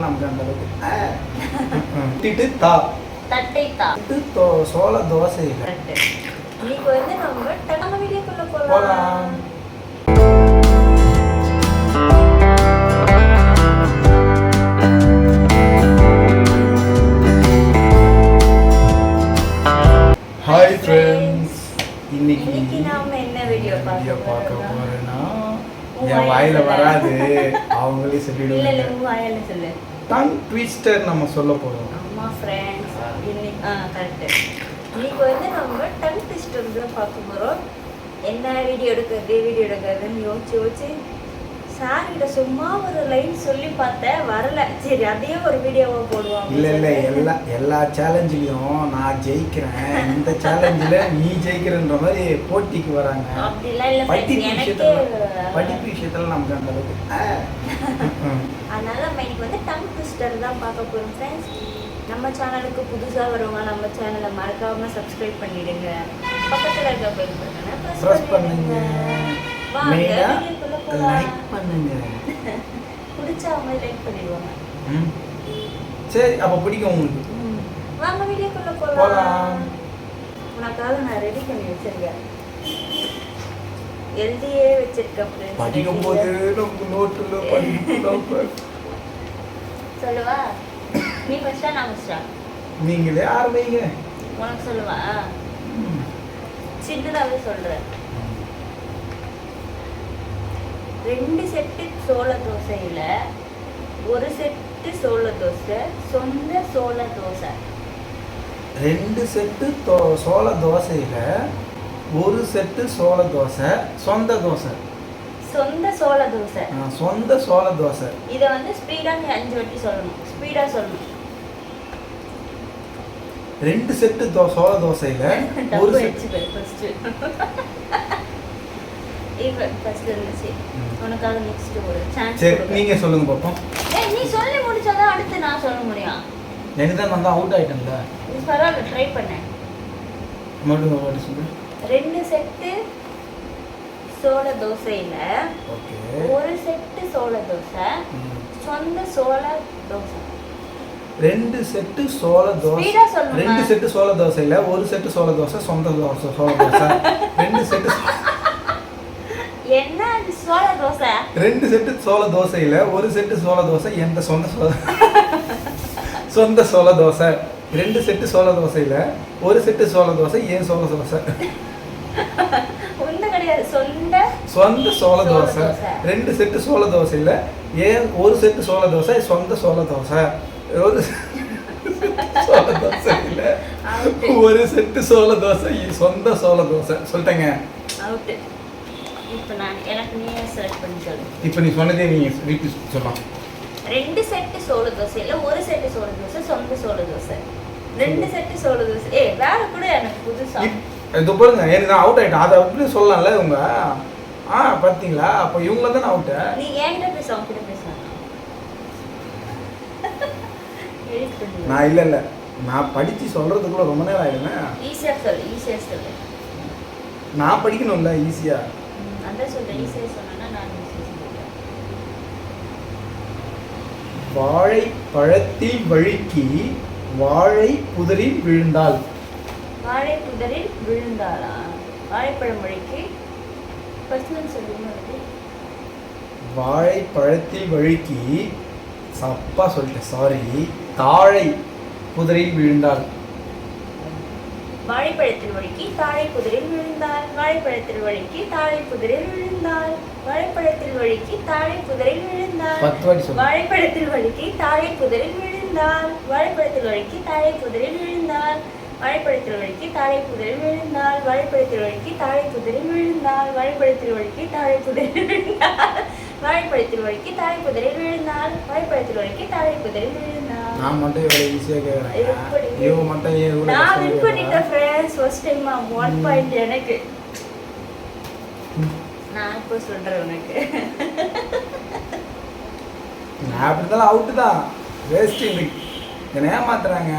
நமக்கு அந்த அளவுக்கு தட்டை சோள தோசை இன்னைக்கு வந்து நம்ம வீடியோக்குள்ள போலாம். ஹாய் ஃப்ரெண்ட்ஸ், இன்னைக்கு நாம என்ன வீடியோ பார்க்க போறேன்னா என் வாயில வராது, அவங்களே சொல்லிடுவாங்க. இல்ல உங்க வாயால சொல்லு. டங் ட்விஸ்டர் நம்ம சொல்ல போறோம். ஆமா ஃப்ரெண்ட்ஸ், இன்னைக்கு கரெக்ட். இன்னைக்கு வந்து நம்ம டங் ட்விஸ்டர் தான் பார்க்க போறோம். என்ன வீடியோ எடுக்கிறதுன்னு யோசிச்சு சார் கிட்ட சும்மா ஒரு லைன் சொல்லி பார்த்தேன், வரல. சரி அதையே ஒரு வீடியோவா போடுவாங்க. இல்ல எல்லா சேலஞ்சிலையும் நான் ஜெயிக்கிறேன், இந்த சேலஞ்சில நீ ஜெயிக்கிறன்ற மாதிரி போட்டிக்கு வராங்க. அப்படிலாம் இல்ல, படிப்பு விஷயத்துல நமக்கு அந்த அளவுக்கு. அதனால நம்ம இன்னைக்கு வந்து டங் ட்விஸ்டர் தான் பார்க்க போறோம் ஃப்ரெண்ட்ஸ். நம்ம சேனலுக்கு புதுசா வருவாங்க, நம்ம சேனலை மறக்காம சப்ஸ்கிரைப் பண்ணிடுங்க. பக்கத்துல இருக்க பெல் பட்டனை பிரஸ் பண்ணுங்க. லைக் பண்ணுங்க. பிடிச்சவங்க லைக் பண்ணிடுவாங்க. சரி, அப்ப பிடிக்கும் உங்களுக்கு. வாங்க வீடியோக்குள்ள போலாம். உனக்காக நான் ரெடி பண்ணி வச்சிருக்கேன், எழுதியே வச்சிருக்கேன் ஃப்ரெண்ட்ஸ். படிக்கும் போது நம்ம நோட்ல படிக்கலாம். சொல்லுவா, நீ ஃபர்ஸ்டா நான் ஃபர்ஸ்டா? நீங்களே ஆரம்பிங்க. உனக்கு சொல்லுவா, சின்னதாவே சொல்றேன். 2 செட்டு சோள தோசையில ஒரு செட்டு சோள தோசை சொந்த சோள தோசை. 2 செட்டு சோள தோசையில ஒரு செட்டு சோள தோசை சொந்த தோசை. சொந்த சோள தோசை. சொந்த சோள தோசை. இத வந்து ஸ்பீடா நீ 5 வாட்டி சொல்லணும். ஸ்பீடா சொல்லணும். 2 செட்டு சோள தோசையில ஒரு செட்டு ஃபர்ஸ்ட் இருந்துச்சு. உனக்காக நெக்ஸ்ட் ஒரு சான்ஸ். சரி, நீங்க சொல்லுங்க பாப்போம். நீ சொல்லி முடிச்சாதான் அடுத்து நான் சொல்ல முடியும். எனக்கு தான் நான் அவுட் ஆயிட்டேன்ல. இது பரவாயில்ல, ட்ரை பண்ணேன். மட்டும் வாட்டி சொல்லு. 2 செட்டு சோள தோசையில ஒரு செட்டு சோள தோசை சொந்த சோள தோசை. 2 செட்டு சோள தோசை. 2 செட்டு சோள தோசையில ஒரு செட்டு சோள தோசை சொந்த தோசை சோள தோசை. 2 செட்டு என்ன சோள தோசை? 2 செட்டு சோள தோசையில ஒரு செட்டு சோள தோசை எந்த சொந்த சோள தோசை. 2 செட்டு சோள தோசையில ஒரு செட்டு சோள தோசை ஏன் சோள தோசை? ஒண்ணு கிடையாது, சொந்த சோள தோசை. 2 செட்டு சோள தோசையில ஏன் ஒரு செட்டு சோள தோசை சொந்த சோள தோசை. ஒரு சோள தோசையில ஒரு செட்டு சோள தோசை சொந்த சோள தோசை. சொல்லிட்டேங்க. அவுட். இப்போ எனக்கு நீயே செலக்ட் பண்ணி சொல்லு. இப்போ நீ சொன்னதே நீ ரிப்பீட் சொல்லலாம். 2 செட்டு சோள தோசையில ஒரு செட்டு சோள தோசை சொந்த சோள தோசை. 2 செட்டு சோள தோசை. வேற கூட எனக்கு புதுசா இது பாருங்க, எனக்கு நான் அவுட் ஆயிட்டேன். அதை அப்படி சொல்லலாம்ல இவங்க. பார்த்தீங்களா, அப்போ இவங்கள தான் அவுட். நீ என்கிட்ட பேச, அவங்ககிட்ட பேச. நான் இல்ல நான் படிச்சு சொல்றதுக்குள்ள ரொம்ப நேரம் ஆயிடுமே. ஈஸியா சொல்லு. நான் படிக்கணும்ல ஈஸியா. அதான் சொல்றேன், ஈஸியா சொன்னா நான் ஈஸியா சொல்றேன். வாழைப்பழத்தில் வழுக்கி வாழை புதரில் விழுந்தாள். வாழை புதரில் விழுந்தாளா? வாழைப்பழம் வழுக்கி பர்சனல் சொல்லுங்க. வாழைப்பழத்தில் வழுக்கி தப்பா சொல்லிட்டேன், சாரி. தாழை புதரில் விழுந்தாள். வாழைப்பழத்தில் வழுக்கி தாழை புதரில் விழுந்தாள். வாழைப்பழத்தில் வழுக்கி தாழை புதரில் விழுந்தாள். வாழைப்பழத்தில் வழுக்கி தாழை புதரில் விழுந்தாள். 10 வாட்டி சொல்லு. வாழைப்பழத்தில் வழுக்கி தாழை புதரில் விழுந்தாள். வாழைப்பழத்தில் வழுக்கி தாழை புதரில் விழுந்தாள். வாழைப்பழத்தில் வழுக்கி தாழை புதரில் விழுந்தாள். வாழைப்பழத்தில் வழுக்கி தாழை புதரில் விழுந்தாள். வாழைப்பழத்தில் வழுக்கி தாழை புதரில் விழுந்தாள். வாழைப்பழத்தில் வழுக்கி தாழை புதரில் விழுந்தாள். வாழைப்பழத்தில் வழுக்கி தாழை புதரில் விழுந்தாள். நான் மட்டும் இவ்வளவு ஈஸியா கேக்குறேன். இவங்க மட்டும் ஏன் இவ்வளவு நான் வின் பண்ணிட்டேன் फ्रेंड्स. ஃபர்ஸ்ட் டைம் 1 பாயிண்ட் எனக்கு. நான் இப்போ சொல்றேன் உனக்கு. நான் அப்படிதான் அவுட் தான். வேஸ்ட். என்ன ஏமாத்துறாங்க.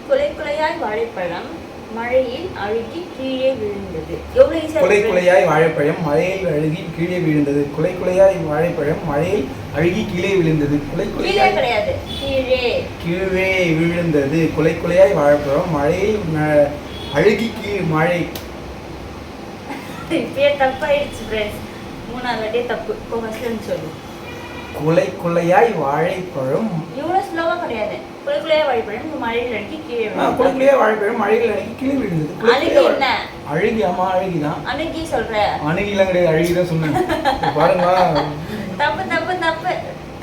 குலை குலையாய் வாழைப்பழம் மழையில் அழுகி கீழே விழுந்தது. எவ்வளவு ஈஸியா குலை இருக்கு. குலையாய் வாழைப்பழம் மழையில் அழுகி கீழே விழுந்தது. குலை குலையாய் வாழைப்பழம் மழையில் அழுகி கீழே விழுந்தது. குலை கீழே குலையாய் கிடையாது, கீழே. கீழே விழுந்தது. குலை குலையாய் வாழைப்பழம் மழையில் அழுகி மழை. இப்பயே தப்பாயிடுச்சு ஃப்ரெண்ட்ஸ். மூணாவது வாட்டியே தப்பு. இப்போ ஃபர்ஸ்ட் சொல்லு. குலை குலையாய் வாழைப்பழம். இவ்வளவு ஸ்லோவா கிடையாது. குலை குலையாய் வாழைப்பழம் மழையில் அழுகி கீழே குலை விழுந்தது. குலையாய் வாழைப்பழம் மழையில் அழுகி கீழே விழுந்தது. குலை அழுகி குலையாய் என்ன? அழுகி. ஆமா அழுகிதான். அணுகி சொல்ற. அணுகிலாம் கிடையாது, அழுகிதான் சொன்னேன். இப்ப பாருங்க, தப்பு தப்பு தப்பு.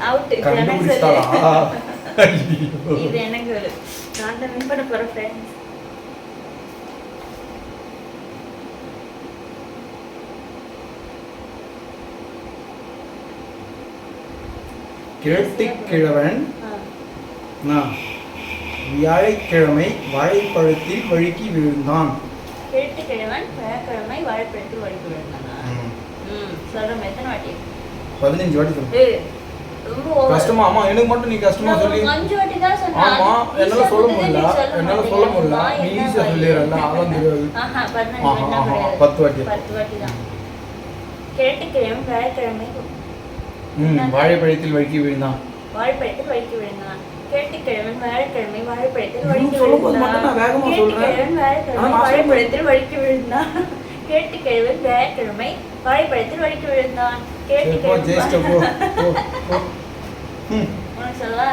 அவுட். கண்டுபிடிச்சாளா? இது எனக்கு நான் தான் வின் பண்ண போறேன் ஃப்ரெண்ட்ஸ். கிழவன் வியாழக்கிழமை வாழைப்பழத்தில் வழுக்கி விழுந்தான். கிழவன் வியாழக்கிழமை வாழைப்பழத்தில் வழுக்கி விழுந்தானா? சொல்றோம் எத்தனை வாட்டி? 15 வாட்டி சொல்றேன். கஷ்டமா? ஆமா, எனக்கு மட்டும் நீ கஷ்டமா சொல்லி. 5 வாட்டி தான் சொன்னேன். ஆமா, என்னால சொல்ல முடியல. நீ ஈஸியா சொல்லிரல்ல, அதான் தெரியாது. 10 வாட்டி. 10 வாட்டி தான். கிழவன் வியாழக்கிழமை வாழைப்பழத்தில் வழுக்கி விழுந்தான். வாழைப்பழத்தில் வழுக்கி விழுந்தான். கிழவன் வியாழக்கிழமை வாழைப்பழத்தில் வழுக்கி சொல்லும்போது மட்டும் நான் வேகமா சொல்றேன். கிழவன் வியாழக்கிழமை வாழைப்பழத்தில் வழுக்கி விழுந்தான். கிழவன் வியாழக்கிழமை வாழைப்பழத்தில் வழுக்கி விழுந்தான். உனக்கு சொல்லவா?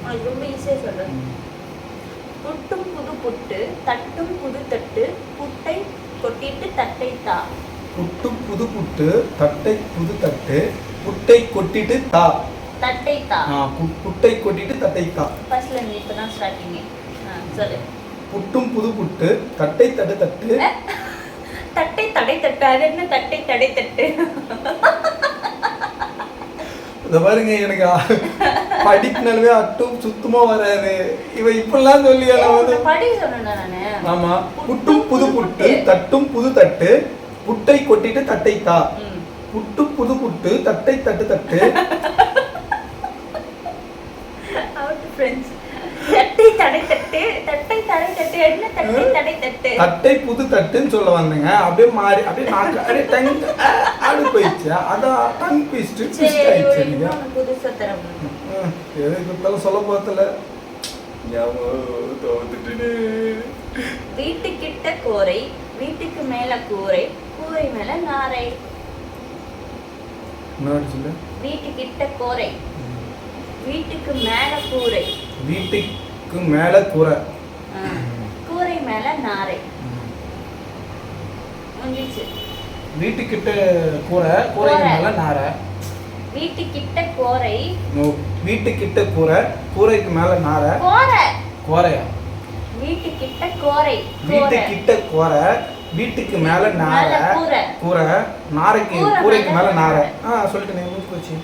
உனக்கு ரொம்ப ஈஸியா சொல்றேன். புட்டும் புது புட்டு தட்டும் புது தட்டு புட்டை கொட்டிட்டு தட்டை தா. புட்டும் புது புட்டு தட்டை புது தட்டு புட்டை கொட்டிட்டு தா. தட்டை தா. புட்டை கொட்டிட்டு தட்டை தா. ஃபர்ஸ்ட்ல இருந்து இப்பதான் ஸ்டார்டிங். சொல்லு. புட்டும் புது புட்டு தட்டை தட்டு தட்டு. தட்டை தடை தட்டு. அது என்ன தட்டை தடை தட்டு? இத பாருங்க, எனக்கு படிப்புனாலுமே அட்டும் சுத்தமா வராது. இவ இப்பெல்லாம் சொல்லியா? படி சொன்னேன் நானு. ஆமா, புட்டும் புது புட்டு தட்டும் புது தட்டு புட்டை கொட்டிட்டு தட்டை தா. புட்டு புது புட்டு தட்டை தட்டு தட்டு. Out friends. தட்டை தடை தட்டு தட்டை தடை தட்டு. என்ன தட்டை தடை தட்டு? தட்டை புது தட்டுன்னு சொல்ல வந்தேங்க. அப்படியே மாறி அப்படியே நாக்கு அப்படியே டங் ஆடு போயிடுச்சு. அதான் டங் பீஸ்ட் ஆயிடுச்சு. நீங்க புதுசா தரம் எதுக்கு சொல்ல போறதுல வீட்டுக்கிட்ட கோரை வீட்டுக்கு மேல கூரை கூரை மேல நாரை. வீட்டுக்கிட்ட கோரை வீட்டுக்கு மேல கூரை வீட்டுக்கு மேல கூரை கூரை மேல நாரை. முடிஞ்சிச்சு. வீட்டுக்கிட்ட கூரை கூரைக்கு மேல நாரை. வீட்டுக்கிட்ட கோரை வீட்டுக்கிட்ட கூரை கூரைக்கு மேல நாரை. கோரை கோரையா? வீட்டுக்கிட்ட கோரை வீட்டுக்கிட்ட கோரை வீட்டுக்கு மேல நாரை. கூரை நாரைக்கு கூரைக்கு மேல நாரை. சொல்லிட்டு நீங்க போச்சு.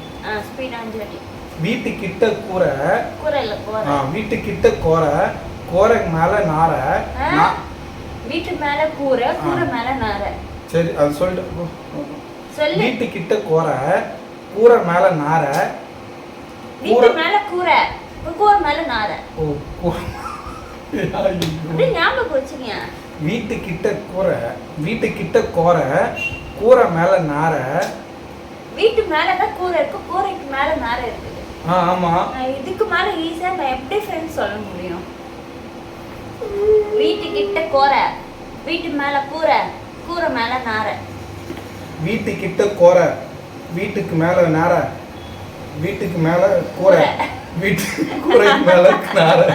ஸ்பீட் 5 வாட்டி. வீட்டுக்கிட்ட கூரை கூரை இல்ல கோரை. வீட்டுக்கிட்ட கோரை கோரைக்கு மேல நாரை. வீட்டு மேல கூரை கூரை மேல நாரை. சரி, அது சொல்லிட்டு சொல்லு. வீட்டுக்கிட்ட கோரை கூரை மேல நாரை. வீட்டு மேல கூரை கூரை மேல நாரை. அப்படியே ஞாபகம் வச்சுங்க. வீட்டுக்கிட்ட கூரை வீட்டுக்கிட்ட கோரை கூரை மேல நாரை. வீட்டு மேலதான் கூரை இருக்கு கூரைக்கு மேல நாரை இருக்குது. ஆமா, இதுக்கு மேல ஈஸியா நான் எப்படி ஃப்ரெண்ட்ஸ் சொல்ல முடியும்? வீட்டுக்கிட்ட கோரை வீட்டு மேல கூரை கூரை மேல நாரை. வீட்டுக்கிட்ட கோரை வீட்டுக்கு மேல நாரை. வீட்டுக்கு மேல கூரை வீட்டு கூரைக்கு மேல நாரை.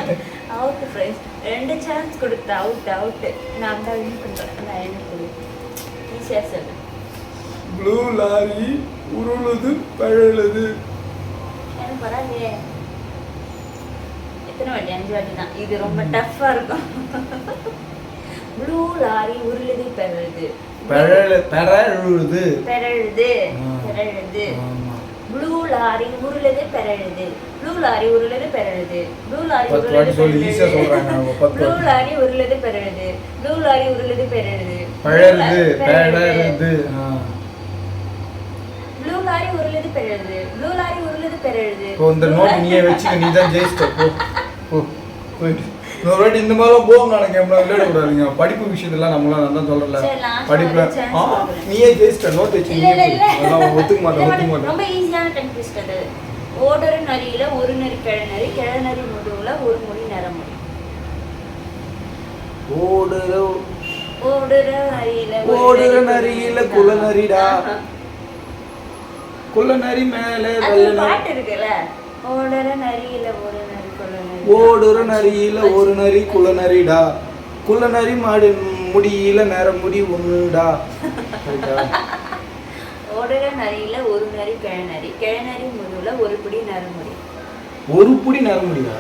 Out friends. 2 சான்ஸ் கொடுத்த அவுட். நான் தான் வின் பண்றேன். நான் என்ன கொடு ஈஸியா சொல்லு. ப்ளூ லாரி உருளுது பழலுது. என்ன பரவாயில்லையே. எத்தனை வாட்டி? 5 வாட்டி தான். இது ரொம்ப டஃப்பா இருக்கும். ப்ளூ லாரி உருளுது பெறழுது. பெறழுது. ப்ளூ லாரி உருளுது பெறழுது. ப்ளூ லாரி உருளுது பெறழுது. ப்ளூ லாரி உருளுது பெறழுது. ப்ளூ லாரி உருளுது பெறழுது. ப்ளூ லாரி உருளுது பெறழுது. பழருது பெறழுது. ப்ளூ லாரி உருளுது பெறழுது. ப்ளூ லாரி உருளுது பெறழுது. இந்த நோட் நீயே வெச்சு நீ தான் ஜெயிச்சிட்ட. போ போ. இன்னொரு வாட்டி இந்த மாதிரிலாம் போகும் நான் கேம்லாம் விளையாடக்கூடாதுங்க. படிப்பு விஷயத்தெல்லாம் நம்மளாம் தான் சொல்லல. சரி, last படிப்புல ஒரு chance கொடுக்குறேன். நீயே ஜெயிச்சிட்ட நோட் வச்சு இல்ல, இல்ல, இல்ல. அதெல்லாம் ஒத்துக்க மாட்டேன். ரொம்ப ஈஸியான டங் ட்விஸ்டர் அது. ஓடுற நரியில ஒரு நரி கிழநரி, கிழநரி முதுகுல ஒரு முடி நரமுடி. ஓடுற நரியில குலநரிடா. குலநரி மேல அது வெள்ள நரி. பாட்டு இருக்குல்ல. ஓடுற நரியில ஒரு நரி குலநரி. ஓடுற நரியில ஒரு நரி குலநரிடா. குலநரி மாடு முடியில நரமுடி ஒண்ணுடா. ஓடுற நரியில ஒரு நரி கிழநரி, கிழநரி முதுகுல ஒரு பிடி நரமுடி. ஒரு புடி நரமுடியா?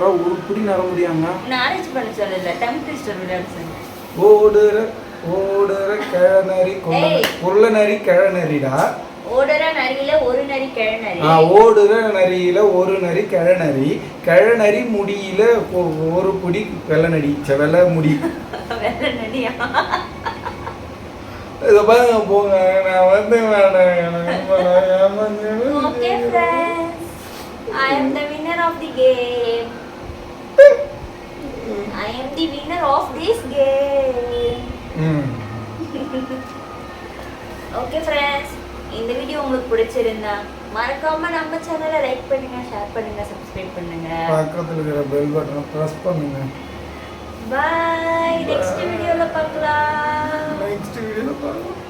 ஒரு புடி நரமுடியாங்க. நாலேஜ் பண்ண சொல்லல, டங் ட்விஸ்டர் விளையாட சொன்னேன். ஓடுற கிழநரி குள்ளநரி கிழநரிடா. ஓடுற நரியில ஒரு நரி கிழநரி. ஓடுற நரியில ஒரு நரி கிழநரி, கிழநரி முடியில ஒரு புடி வெள்ளநடி. வெள்ள முடி. வெள்ள நடியா? இத பாருங்க போங்க. நான் வந்து Okay friends, I am the winner of the game. I am the winner of this game. Okay friends, இந்த வீடியோ உங்களுக்கு பிடிச்சிருந்தா மறக்காம நம்ம சேனலை லைக் பண்ணுங்க, ஷேர் பண்ணுங்க, சப்ஸ்கிரைப் பண்ணுங்க. பக்கத்துல இருக்கிற பெல் பட்டனை பிரஸ் பண்ணுங்க. பை. நெக்ஸ்ட் வீடியோல பார்க்கலாம். நெக்ஸ்ட் வீடியோல பார்க்கலாம்.